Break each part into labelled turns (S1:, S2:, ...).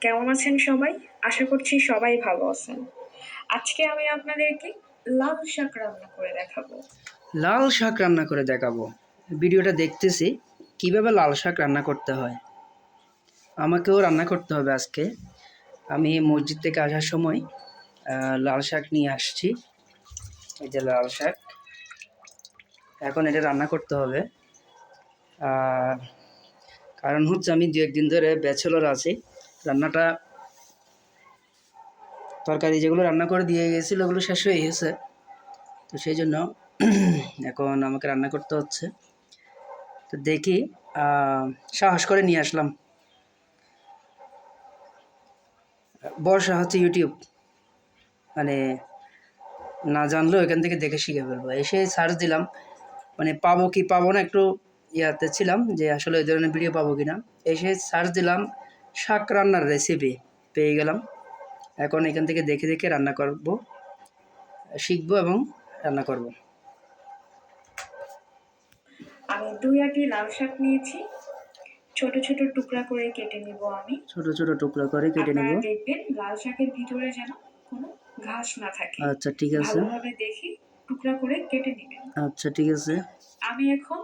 S1: কেমন আছেন সবাই? আশা করছি সবাই ভালো আছেন। আজকে আমি আপনাদেরকে লাল শাক রান্না করে দেখাবো।
S2: লাল শাক রান্না করে দেখাবো। ভিডিওটা দেখতেছি কিভাবে লাল শাক রান্না করতে হয়। আমাকেও রান্না করতে হবে আজকে। আমি মসজিদ থেকে আসার সময় লাল শাক নিয়ে আসছি। এই যে লাল শাক, এখন এটা রান্না করতে হবে। কারণ হচ্ছে আমি 2-1 দিন ধরে ব্যাচেলর আছি। রান্নাটা তরকারি যেগুলো রান্না করে দিয়ে গেছিলো ওগুলো শেষ হয়ে গেছে, তো সেই জন্য এখন আমাকে রান্না করতে হচ্ছে। তো দেখি, সাহস করে নিয়ে আসলাম। বর্ষা হচ্ছে ইউটিউব, মানে না জানলেও এখান থেকে দেখে শিখে ফেলবো। এসে সার্চ দিলাম, মানে পাবো কি পাবো না একটু ইয়াতে ছিলাম যে আসলে ওই ধরনের ভিডিও পাবো কি না। এসে সার্চ দিলাম শাক রান্নার রেসিপি, পেয়ে গেলাম। এখন এখান থেকে দেখে দেখে রান্না করব, শিখবো এবং রান্না করব।
S1: আমি 2-8টি লাল শাক নিয়েছি। ছোট ছোট টুকরা করে কেটে নিব আমি।
S2: ছোট ছোট টুকরা করে কেটে নেব।
S1: আপনারা দেখবেন লাল শাকের ভিতরে যেন কোনো ঘাস না থাকে।
S2: আচ্ছা ঠিক আছে।
S1: ভালোভাবে দেখে টুকরা করে কেটে নেবেন।
S2: আচ্ছা ঠিক আছে।
S1: আমি এখন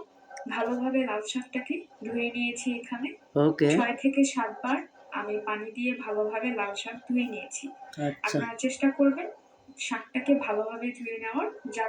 S1: ভালোভাবে লাল শাকটাকে ধুয়ে নিয়েছি এখানে।
S2: ওকে।
S1: 6 থেকে 7 বার আমি পানি দিয়ে ভালোভাবে লাল শাক ধুয়ে নিয়েছি।
S2: আচ্ছা
S1: আপনারা চেষ্টা করবেন শাকটাকে ভালোভাবে ধুয়ে নেওয়ার।